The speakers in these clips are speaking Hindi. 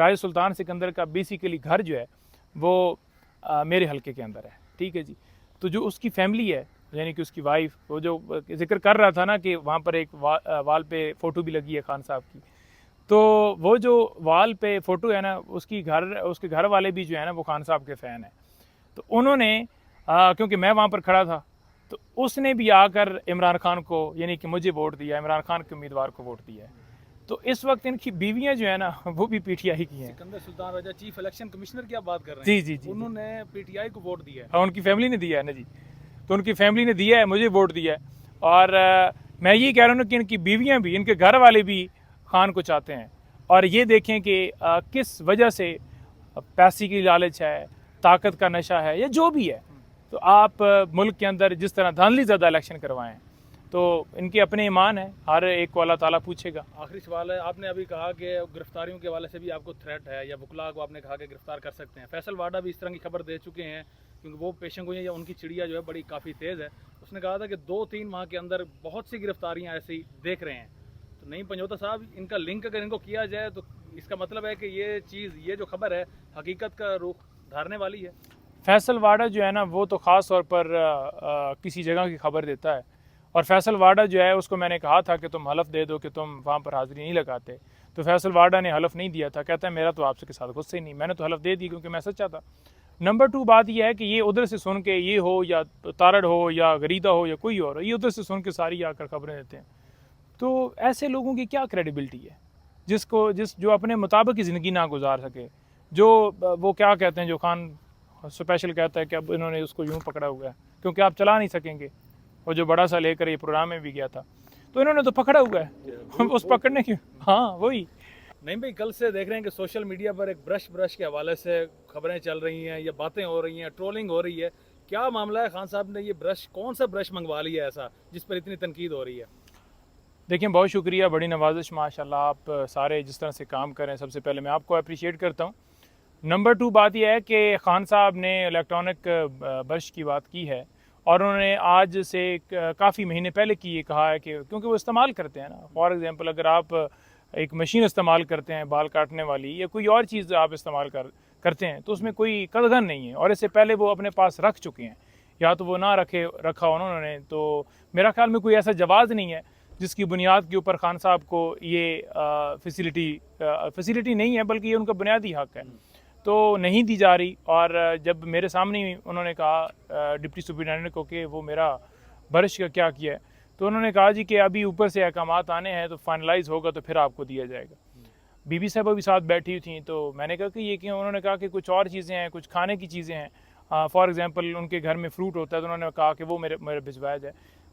राजा सुल्तान सिकंदर का बेसिकली घर जो है वो मेरे हलके के अंदर है, ठीक है जी। तो जो उसकी फैमिली है, यानी कि उसकी वाइफ, वो जो जिक्र कर रहा था ना कि वहाँ पर एक वाल पे फ़ोटो भी लगी है खान साहब की, तो वो जो वाल पे फ़ोटो है ना, उसके घर वाले भी जो है ना वो खान साहब के फ़ैन हैं। तो उन्होंने क्योंकि मैं वहाँ पर खड़ा था, तो उसने भी आकर इमरान खान को, यानी कि मुझे वोट दिया, इमरान खान के उम्मीदवार को वोट दिया है। तो इस वक्त इनकी बीवियां जो है ना वो भी पीटीआई की हैं। Sikandar Sultan Raja chief election commissioner की आप बात कर रहे जी हैं? जी जी, उन्होंने पीटीआई को वोट दिया है। हाँ, उनकी फैमिली ने दिया है ना जी। तो उनकी फैमिली ने दिया है, मुझे वोट दिया है। और मैं ये कह रहा हूँ कि इनकी बीवियां भी, इनके घर वाले भी खान को चाहते हैं। और ये देखें कि किस वजह से, पैसे की लालच है, ताकत का नशा है, या जो भी है, तो आप मुल्क के अंदर जिस तरह धांधली ज़्यादा इलेक्शन करवाएं, तो इनके अपने ईमान है, हर एक को अल्लाह ताला पूछेगा। आखिरी सवाल है, आपने अभी कहा कि गिरफ्तारियों के हवाले से भी आपको थ्रेट है, या वकला को आपने कहा कि गिरफ्तार कर सकते हैं। फैसल वाडा भी इस तरह की खबर दे चुके हैं, क्योंकि वो पेशन गोई है, या उनकी चिड़िया जो है बड़ी काफ़ी तेज़ है। उसने कहा था कि 2-3 माह के अंदर बहुत सी गिरफ्तारियाँ ऐसी देख रहे हैं। तो नहीं पंजोता साहब, इनका लिंक अगर इनको किया जाए तो इसका मतलब है कि ये चीज़, ये जो खबर है, हकीकत का रुख धारने वाली है। फैसल वाडा जो है ना वो तो ख़ास तौर पर किसी जगह की खबर देता है। और फैसल वाडा जो है उसको मैंने कहा था कि तुम हलफ दे दो कि तुम वहाँ पर हाज़िरी नहीं लगाते, तो फैसल वाडा ने हलफ नहीं दिया था। कहता है मेरा तो आपसे के साथ गुस्से ही नहीं, मैंने तो हलफ दे दी क्योंकि मैं सच्चा था। नंबर 2 बात यह है कि ये उधर से सुन के, ये हो या तारड़ हो या गरीदा हो या कोई और, ये उधर से सुन के सारी आकर खबरें देते हैं। तो ऐसे लोगों की क्या क्रेडिबिलिटी है जो अपने मुताबिक की ज़िंदगी ना गुजार सके, जो वो क्या कहते हैं, जो खान स्पेशल कहता है कि अब इन्होंने उसको यूँ पकड़ा हुआ है क्योंकि आप चला नहीं सकेंगे, और जो बड़ा सा लेकर ये प्रोग्राम में भी गया था, तो इन्होंने तो पकड़ा हुआ है उस पकड़ने की। हाँ वही। नहीं भाई, कल से देख रहे हैं कि सोशल मीडिया पर एक ब्रश के हवाले से खबरें चल रही हैं, या बातें हो रही हैं, ट्रोलिंग हो रही है। क्या मामला है? खान साहब ने ये ब्रश, कौन सा ब्रश मंगवा लिया ऐसा जिस पर इतनी तनकीद हो रही है? देखिए, बहुत शुक्रिया, बड़ी नवाजिश, माशाल्लाह। आप सारे जिस तरह से काम करें, सबसे पहले मैं आपको अप्रिशिएट करता हूँ। नंबर 2 बात यह है कि खान साहब ने इलेक्ट्रॉनिक ब्रश की बात की है, और उन्होंने आज से काफ़ी महीने पहले की ये कहा है कि क्योंकि वो इस्तेमाल करते हैं ना। फॉर एग्ज़ाम्पल, अगर आप एक मशीन इस्तेमाल करते हैं बाल काटने वाली, या कोई और चीज़ आप इस्तेमाल करते हैं, तो उसमें कोई कदगन नहीं है, और इससे पहले वो अपने पास रख चुके हैं, या तो वो ना रखा उन्होंने। तो मेरा ख्याल में कोई ऐसा जवाज़ नहीं है जिसकी बुनियाद के ऊपर खान साहब को ये फैसिलिटी नहीं है, बल्कि ये उनका बुनियादी हक है, तो नहीं दी जा रही। और जब मेरे सामने उन्होंने कहा डिप्टी सुपरिटेंडेंट को कि वो मेरा बर्श का क्या किया है, तो उन्होंने कहा जी कि अभी ऊपर से अहकामात आने हैं, तो फाइनलाइज होगा तो फिर आपको दिया जाएगा। बीबी साहब भी साथ बैठी हुई थी, तो मैंने कहा कि ये क्यों? उन्होंने कहा कि कुछ और चीज़ें हैं, कुछ खाने की चीज़ें हैं। फॉर एग्ज़ाम्पल, उनके घर में फ्रूट होता है, तो उन्होंने कहा कि वो मेरे भिजवाया जाए,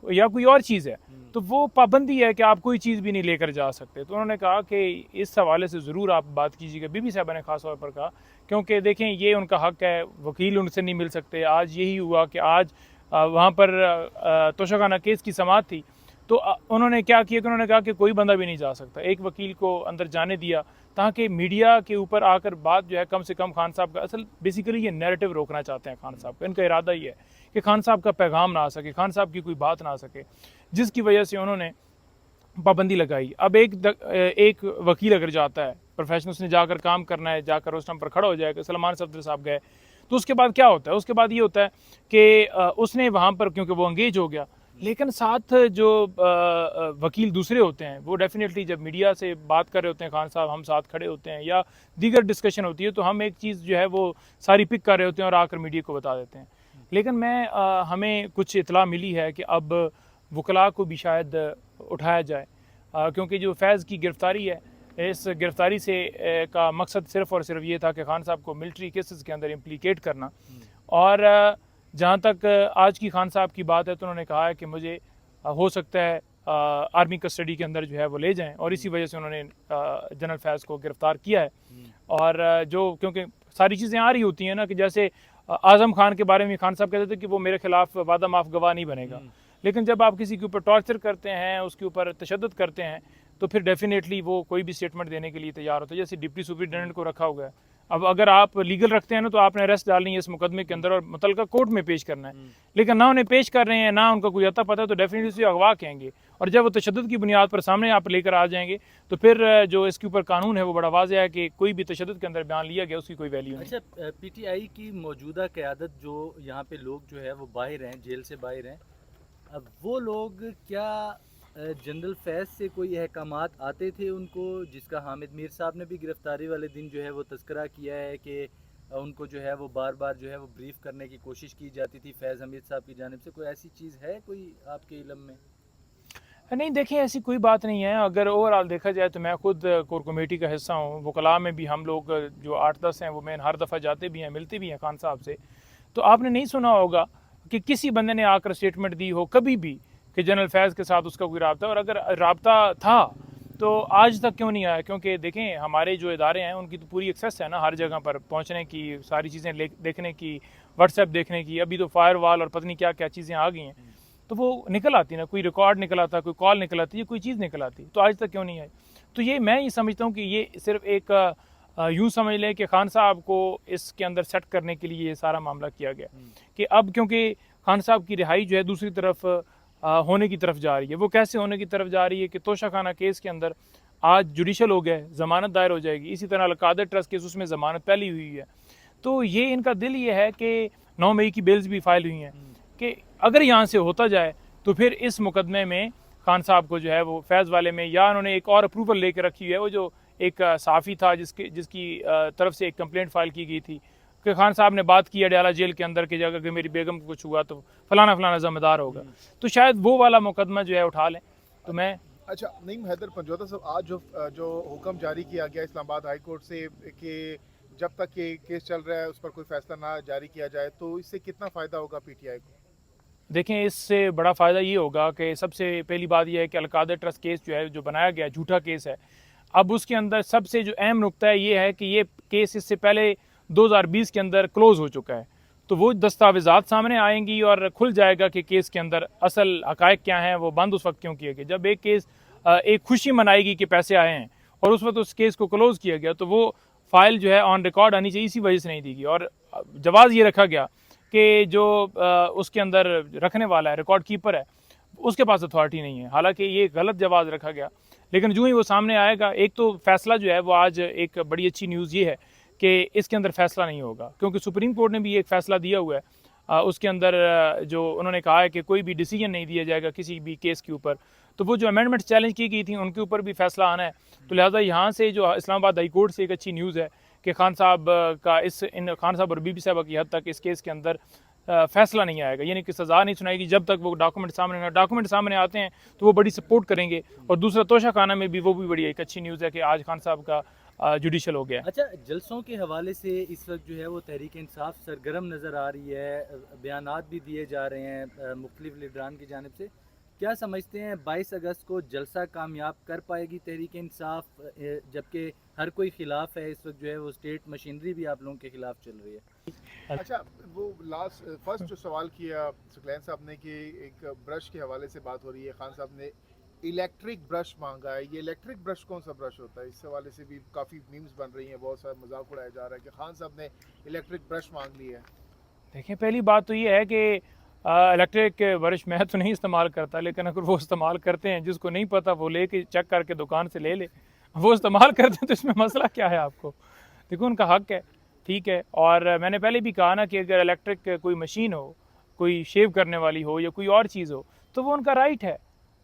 या कोई और चीज़ है, तो वो पाबंदी है कि आप कोई चीज़ भी नहीं लेकर जा सकते। तो उन्होंने कहा कि इस हवाले से ज़रूर आप बात कीजिएगा। बीबी साहबा ने ख़ास तौर पर कहा, क्योंकि देखें ये उनका हक है, वकील उनसे नहीं मिल सकते। आज यही हुआ कि आज वहाँ पर तोशाखाना केस की समाअत थी, तो उन्होंने क्या किया कि उन्होंने कहा कि कोई बंदा भी नहीं जा सकता। एक वकील को अंदर जाने दिया ताकि मीडिया के ऊपर आकर बात जो है कम से कम खान साहब का, असल बेसिकली ये नैरेटिव रोकना चाहते हैं खान साहब का। इनका इरादा ये है कि खान साहब का पैगाम ना आ सके, खान साहब की कोई बात ना आ सके, जिसकी वजह से उन्होंने पाबंदी लगाई। अब एक वकील अगर जाता है, प्रोफेशनल, उसने जाकर काम करना है, जाकर उस टाइम पर खड़ा हो जाएगा। सलमान सफदर साहब गए, तो उसके बाद क्या होता है? उसके बाद ये होता है कि उसने वहाँ पर, क्योंकि वो अंगेज हो गया, लेकिन साथ जो वकील दूसरे होते हैं, वो डेफिनेटली जब मीडिया से बात कर रहे होते हैं, खान साहब हम साथ खड़े होते हैं, या दीगर डिस्कशन होती है, तो हम एक चीज़ जो है वो सारी पिक कर रहे होते हैं और आकर मीडिया को बता देते हैं। लेकिन हमें कुछ इतला मिली है कि अब वकला को भी शायद उठाया जाए, क्योंकि जो फैज़ की गिरफ़्तारी है, इस गिरफ़्तारी से का मकसद सिर्फ़ और सिर्फ ये था कि खान साहब को मिलिट्री केसेस के अंदर इम्प्लीकेट करना। और जहाँ तक आज की खान साहब की बात है, तो उन्होंने कहा है कि मुझे हो सकता है आर्मी कस्टडी के अंदर जो है वो ले जाएं, और इसी वजह से उन्होंने जनरल फैज़ को गिरफ़्तार किया है। और जो, क्योंकि सारी चीज़ें आ रही होती हैं ना, कि जैसे आज़म खान के बारे में खान साहब कहते थे कि वो मेरे खिलाफ वादा माफ़ गवाह नहीं बनेगा, लेकिन जब आप किसी के ऊपर टॉर्चर करते हैं, उसके ऊपर तशद्दुद करते हैं, तो फिर डेफिनेटली वो कोई भी स्टेटमेंट देने के लिए तैयार होता है। जैसे डिप्टी सुपरिटेंडेंट को रखा हुआ है, अब अगर आप लीगल रखते हैं ना, तो आपने अरेस्ट डालनी है इस मुकदमे के अंदर और मुतलका कोर्ट में पेश करना है, लेकिन ना उन्हें पेश कर रहे हैं, ना उनका कोई अता पता है, तो डेफिनेटली उसे अगवा कहेंगे। और जब वो तशद्दुद की बुनियाद पर सामने आप लेकर आ जाएंगे तो फिर जो इसके ऊपर कानून है वो बड़ा वाज़ेह है कि कोई भी तशद्दुद के अंदर बयान लिया गया उसकी कोई वैल्यू नहीं। अच्छा, पीटीआई की मौजूदा क़यादत जो यहाँ पे लोग जो है वो बाहर हैं, जेल से बाहर हैं, अब वो लोग क्या जनरल फैज़ से कोई अहकामात आते थे उनको, जिसका हामिद मीर साहब ने भी गिरफ़्तारी वाले दिन जो है वो तज़किरा किया है कि उनको जो है वो बार बार जो है वो ब्रीफ करने की कोशिश की जाती थी फैज़ हमीद साहब की जानिब से, कोई ऐसी चीज़ है कोई आपके इल्म में? नहीं, देखें ऐसी कोई बात नहीं है। अगर ओवरऑल देखा जाए तो मैं खुद कोर कमेटी का हिस्सा हूँ। वकला में भी हम लोग जो 8-10 हैं वो मैं हर दफ़ा जाते भी हैं, मिलते भी हैं खान साहब से। तो आपने नहीं सुना होगा कि किसी बंदे ने आकर स्टेटमेंट दी हो कभी भी कि जनरल फैज़ के साथ उसका कोई रब्ता, और अगर रब्ता था तो आज तक क्यों नहीं आया? क्योंकि देखें हमारे जो इदारे हैं उनकी तो पूरी एक्सेस है ना हर जगह पर पहुँचने की, सारी चीज़ें देखने की, व्हाट्सएप देखने की। अभी तो फायरवॉल और पता नहीं क्या क्या चीज़ें आ गई हैं, तो वो निकल आती ना, कोई रिकॉर्ड निकल आता, कोई कॉल निकल आती है, कोई चीज़ निकल आती, तो आज तक क्यों नहीं आई? तो ये मैं ये समझता हूँ कि ये सिर्फ एक यूँ समझ लें कि खान साहब को इसके अंदर सेट करने के लिए ये सारा मामला किया गया कि अब क्योंकि खान साहब की रिहाई जो है दूसरी तरफ होने की तरफ जा रही है। वो कैसे होने की तरफ जा रही है कि तोशा खाना केस के अंदर आज जुडिशल हो गया, ज़मानत दायर हो जाएगी। इसी तरह अलकादर ट्रस्ट केस, उसमें ज़मानत पहली हुई है। तो ये इनका दिल ये है कि 9 मई की बेल्स भी फाइल हुई हैं कि अगर यहाँ से होता जाए तो फिर इस मुकदमे में खान साहब को जो है वो फैज़ वाले में, या उन्होंने एक और अप्रूवल लेकर रखी है, वो जो एक सहाफ़ी था जिसकी तरफ से एक कंप्लेंट फाइल की गई थी कि खान साहब ने बात की अडयाला जेल के अंदर की जगह कि मेरी बेगम को कुछ हुआ तो फलाना फलाना ज़िम्मेदार होगा, तो शायद वो वाला मुकदमा जो है उठा लें। तो मैं अच्छा, नईम हैदर पंजोता साहब, आज जो हुक्म जारी किया गया इस्लामाबाद हाई कोर्ट से कि जब तक ये केस चल रहा है उस पर कोई फैसला ना जारी किया जाए, तो इससे कितना फ़ायदा होगा पीटीआई को? देखें, इससे बड़ा फ़ायदा ये होगा कि सबसे पहली बात यह है कि अलकादर ट्रस्ट केस जो है जो बनाया गया झूठा केस है। अब उसके अंदर सबसे जो अहम नुकता है ये है कि ये केस इससे पहले 2020 के अंदर क्लोज़ हो चुका है, तो वो दस्तावेज़ात सामने आएंगी और खुल जाएगा कि केस के अंदर असल हक़ाइक़ क्या हैं, वो बंद उस वक्त क्यों किए गए। जब एक केस एक खुशी मनाएगी कि पैसे आए हैं और उस वक्त उस केस को क्लोज़ किया गया, तो वो फाइल जो है ऑन रिकॉर्ड आनी चाहिए, इसी वजह से नहीं दी गई। और जवाज़ ये रखा गया कि जो उसके अंदर रखने वाला है, रिकॉर्ड कीपर है, उसके पास अथॉरिटी नहीं है। हालांकि ये गलत जवाज़ रखा गया, लेकिन जो ही वो सामने आएगा, एक तो फैसला जो है वो आज एक बड़ी अच्छी न्यूज़ ये है कि इसके अंदर फैसला नहीं होगा, क्योंकि सुप्रीम कोर्ट ने भी एक फ़ैसला दिया हुआ है। उसके अंदर जो उन्होंने कहा है कि कोई भी डिसीजन नहीं दिया जाएगा किसी भी केस के ऊपर, तो वो जो अमेंडमेंट चैलेंज की गई थी उनके ऊपर भी फैसला आना है। तो लिहाजा यहाँ से जो इस्लामाबाद हाई कोर्ट से एक अच्छी न्यूज़ है कि खान साहब का खान साहब और बीबी साहबा की हद तक इस केस के अंदर फैसला नहीं आएगा, यानी कि सज़ा नहीं सुनाएगी जब तक वो डॉक्यूमेंट सामने आते हैं तो वो बड़ी सपोर्ट करेंगे। और दूसरा तोशा खाना में भी वो भी बड़ी एक अच्छी न्यूज़ है कि आज खान साहब का जुडिशल हो गया। अच्छा, जलसों के हवाले से इस वक्त जो है वो तहरीक इंसाफ सरगर्म नज़र आ रही है, बयानात भी दिए जा रहे हैं मुख्तलिफ लीडरान की जानिब से। क्या समझते हैं 22 अगस्त को जलसा कामयाब कर पाएगी तहरीक इंसाफ, जबकि हर कोई खिलाफ है इस वक्त जो है वो स्टेट मशीनरी भी आप लोगों के खिलाफ चल रही है? अच्छा, वो फर्स्ट जो सवाल किया सुकलैन साहब ने कि एक ब्रश के हवाले से बात हो रही है, खान साहब ने इलेक्ट्रिक ब्रश मांगा है। ये इलेक्ट्रिक ब्रश कौन सा ब्रश होता है? इस हवाले से भी काफ़ी मीम्स बन रही हैं, बहुत सारा मजाक उड़ाया जा रहा है कि खान साहब ने इलेक्ट्रिक ब्रश मांग ली है। देखिए, पहली बात तो ये है कि इलेक्ट्रिक ब्रश मैं तो नहीं इस्तेमाल करता, लेकिन अगर वो इस्तेमाल करते हैं, जिसको नहीं पता वो लेके चेक करके दुकान से ले ले, वो इस्तेमाल करते हैं तो इसमें मसला क्या है? आपको देखो, उनका हक है, ठीक है। और मैंने पहले भी कहा ना कि अगर इलेक्ट्रिक कोई मशीन हो, कोई शेव करने वाली हो या कोई और चीज़ हो, तो वो उनका राइट है,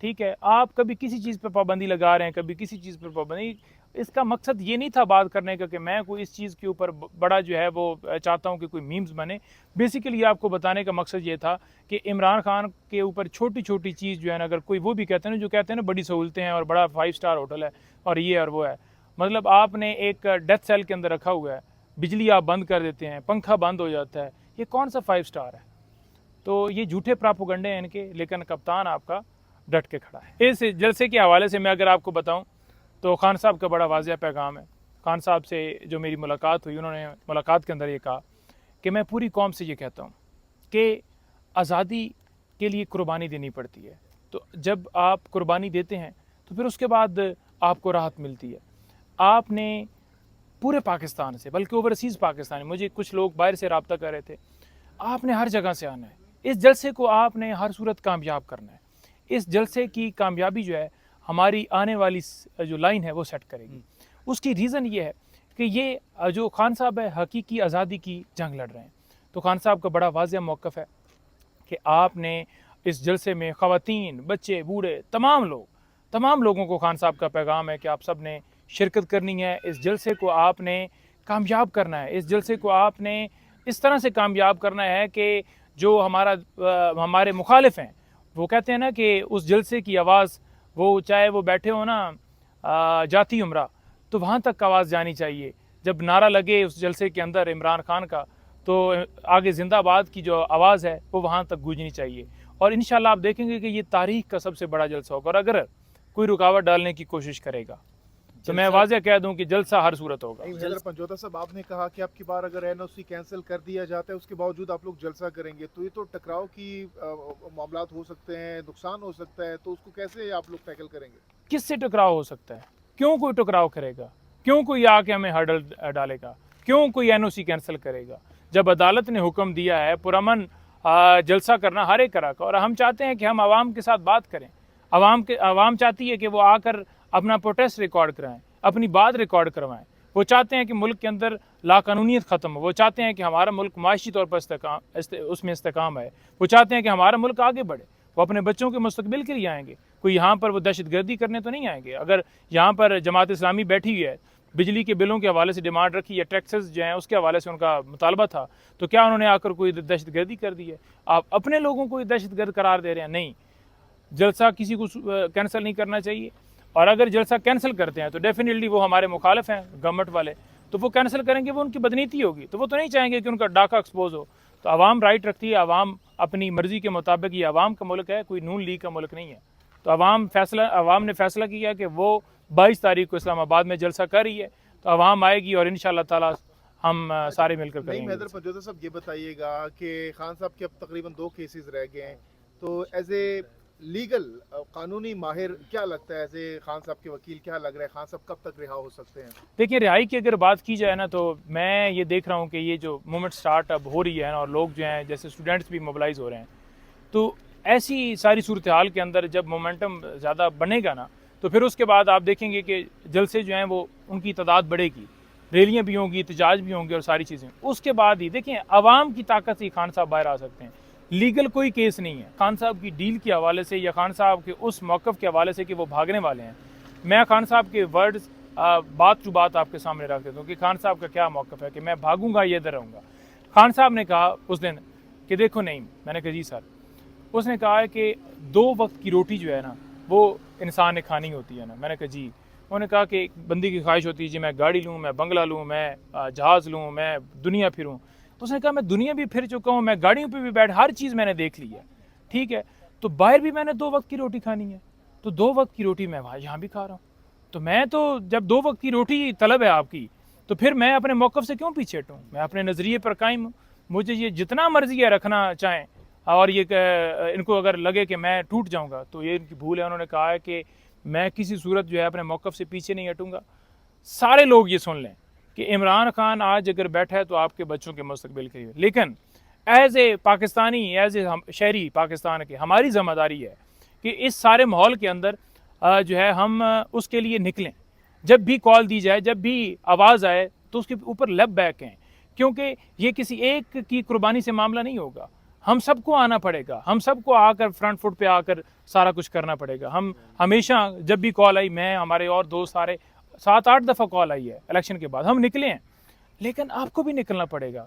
ठीक है। आप कभी किसी चीज़ पर पाबंदी लगा रहे हैं, कभी किसी चीज़ पर पाबंदी, इसका मकसद ये नहीं था बात करने का कि मैं कोई इस चीज़ के ऊपर बड़ा जो है वो चाहता हूँ कि कोई मीम्स बने। बेसिकली आपको बताने का मकसद ये था कि इमरान खान के ऊपर छोटी छोटी चीज़ जो है ना, अगर कोई वो भी कहते हैं ना, जो कहते हैं ना बड़ी सहूलतें हैं और बड़ा 5 स्टार होटल है और ये और वो है, मतलब आपने एक डेथ सेल के अंदर रखा हुआ है, बिजली आप बंद कर देते हैं, पंखा बंद हो जाता है, ये कौन सा 5 स्टार है? तो ये झूठे प्रापोगंडे हैं इनके, लेकिन कप्तान आपका डट के खड़ा है। इस जलसे के हवाले से मैं अगर आपको बताऊं तो खान साहब का बड़ा वाज़ेह पैगाम है। खान साहब से जो मेरी मुलाकात हुई, उन्होंने मुलाकात के अंदर ये कहा कि मैं पूरी कौम से ये कहता हूँ कि आज़ादी के लिए कुर्बानी देनी पड़ती है, तो जब आप कुर्बानी देते हैं तो फिर उसके बाद आपको राहत मिलती है। आपने पूरे पाकिस्तान से, बल्कि ओवरसीज़ पाकिस्तान, मुझे कुछ लोग बाहर से रब्ता कर रहे थे, आपने हर जगह से आना है, इस जलसे को आपने हर सूरत कामयाब करना है। इस जलसे की कामयाबी जो है हमारी आने वाली जो लाइन है वो सेट करेगी। उसकी रीज़न ये है कि ये जो खान साहब है हकीकी आज़ादी की जंग लड़ रहे हैं। तो खान साहब का बड़ा वाज़ेह मौक़िफ़ है कि आपने इस जलसे में ख़वातीन, बच्चे, बूढ़े, तमाम लोगों को खान साहब का पैगाम है कि आप सब ने शिरकत करनी है। इस जलसे को आपने कामयाब करना है। इस जलसे को आपने इस तरह से कामयाब करना है कि जो हमारे मुखालिफ हैं वो कहते हैं ना कि उस जलसे की आवाज़ वो चाहे वो बैठे हो ना जाती उम्रा तो वहाँ तक आवाज़ जानी चाहिए। जब नारा लगे उस जलसे के अंदर इमरान खान का तो आगे जिंदाबाद की जो आवाज़ है वो वहाँ तक गूंजनी चाहिए। और इंशाल्लाह आप देखेंगे कि ये तारीख़ का सबसे बड़ा जलसा होगा। और अगर कोई रुकावट डालने की कोशिश करेगा तो मैं वाज़ेह कह दूं कि जलसा हर सूरत होगा। हैदर पंजोता साहब, आपने कहा कि आपकी बार अगर एनओसी कैंसिल कर दिया जाता है उसके बावजूद आप लोग जलसा करेंगे, तो ये तो टकराव की मामलात हो सकते हैं, नुकसान हो सकता है, तो उसको कैसे आप लोग टैकल करेंगे? किससे टकराव हो सकता है? क्यों कोई टकराव करेगा? क्यों कोई आके हमें हर्डल डालेगा? क्यों कोई एनओसी कैंसिल करेगा? जब अदालत ने हुक्म दिया है पुरअमन जलसा करना हर एक तरह का, और हम चाहते हैं कि हम आवाम के साथ बात करें। आवाम चाहती है कि वो आकर अपना प्रोटेस्ट रिकॉर्ड कराएं, अपनी बात रिकॉर्ड करवाएं। वो चाहते हैं कि मुल्क के अंदर लाकानूनियत ख़त्म हो। वो चाहते हैं कि हमारा मुल्क माशी तौर पर उसमें इस्तेकाम है। वो चाहते हैं कि हमारा मुल्क आगे बढ़े। वो अपने बच्चों के मुस्तकबिल के लिए आएंगे। कोई यहाँ पर वो दहशतगर्दी करने तो नहीं आएंगे। अगर यहाँ पर जमात इस्लामी बैठी हुई है, बिजली के बिलों के हवाले से डिमांड रखी है, टैक्सेस जो हैं उसके हवाले से उनका मुतालबा था, तो क्या उन्होंने आकर कोई दहशतगर्दी कर दी है? आप अपने लोगों को दहशतगर्द करार दे रहे हैं। नहीं, जलसा किसी को कैंसिल नहीं करना चाहिए। और अगर जलसा कैंसिल करते हैं तो डेफिनेटली वो हमारे मुखालिफ हैं गवर्नमेंट वाले, तो वो कैंसिल करेंगे, वो उनकी बदनीति होगी। तो वो तो नहीं चाहेंगे कि उनका डाका एक्सपोज हो। तो आवाम राइट रखती है, आवाम अपनी मर्जी के मुताबिक, ये आवाम का मुल्क है, कोई नून लीग का मुल्क नहीं है। तो आवाम ने फैसला किया कि वो 22 तारीख को इस्लामाबाद में जलसा कर रही है, तो आवाम आएगी और इंशाअल्लाह ताला हम सारे मिलकर करेंगे। हैदर पंजोता साहब, ये बताइएगा कि खान साहब के अब तकरीबन 2 केसेस रह गए हैं, तो एज ए लीगल कानूनी माहिर क्या लगता है, ऐसे खान साहब के वकील क्या लग रहा है, खान साहब कब तक रिहा हो सकते हैं? देखिए, रिहाई की अगर बात की जाए ना, तो मैं ये देख रहा हूँ कि ये जो मूवमेंट स्टार्ट अब हो रही है ना, और लोग जो हैं जैसे स्टूडेंट्स भी मोबिलाइज हो रहे हैं, तो ऐसी सारी सूरत हाल के अंदर जब मोमेंटम ज़्यादा बनेगा ना, तो फिर उसके बाद आप देखेंगे कि जलसे जो हैं वो उनकी तादाद बढ़ेगी, रैलियाँ भी होंगी, एहतजाज भी होंगे और सारी चीज़ें। उसके बाद ही देखिए आवाम की ताकत से खान साहब बाहर आ सकते हैं। लीगल कोई केस नहीं है खान साहब की डील के हवाले से या खान साहब के उस मौक़िफ़ के हवाले से कि वो भागने वाले हैं। मैं खान साहब के वर्ड्स बात टू बात आपके सामने रख देता हूँ कि खान साहब का क्या मौक़िफ़ है कि मैं भागूंगा ये इधर रहूँगा। खान साहब ने कहा उस दिन कि देखो नहीं, मैंने कहा जी सर, उसने कहा है कि 2 वक्त की रोटी जो है ना वो इंसान ने खानी होती है ना। मैंने कहा जी। उन्होंने कहा कि एक बंदी की ख्वाहिश होती है जी मैं गाड़ी लूँ, मैं बंगला लूँ, मैं जहाज़ लूँ, मैं दुनिया फिरूँ। तो उसने कहा मैं दुनिया भी फिर चुका हूँ, मैं गाड़ियों पे भी बैठ, हर चीज़ मैंने देख ली है, ठीक है, तो बाहर भी मैंने 2 वक्त की रोटी खानी है, तो 2 वक्त की रोटी मैं वहाँ यहाँ भी खा रहा हूँ। तो मैं तो जब 2 वक्त की रोटी तलब है आपकी, तो फिर मैं अपने मौक़िफ़ से क्यों पीछे हटूँ? मैं अपने नज़रिए पर कायम हूँ। मुझे ये जितना मर्जी है रखना चाहें, और ये इनको अगर लगे कि मैं टूट जाऊँगा तो ये इनकी भूल है। उन्होंने कहा है कि मैं किसी सूरत जो है अपने मौक़िफ़ से पीछे नहीं हटूँगा। सारे लोग ये सुन लें कि इमरान खान आज अगर बैठा है तो आपके बच्चों के मुस्तकबिल के लिए, लेकिन as a Pakistani, as a शहरी पाकिस्तान के, हमारी ज़िम्मेदारी है कि इस सारे माहौल के अंदर जो है हम उसके लिए निकलें। जब भी कॉल दी जाए, जब भी आवाज़ आए तो उसके ऊपर लब बैक हैं, क्योंकि ये किसी एक की कुर्बानी से मामला नहीं होगा। हम सबको आना पड़ेगा, हम सबको आकर फ्रंट फुट पे आकर सारा कुछ करना पड़ेगा। हम हमेशा जब भी कॉल आई, मैं, हमारे और दोस्त सारे 7-8 दफ़ा कॉल आई है इलेक्शन के बाद, हम निकले हैं, लेकिन आपको भी निकलना पड़ेगा।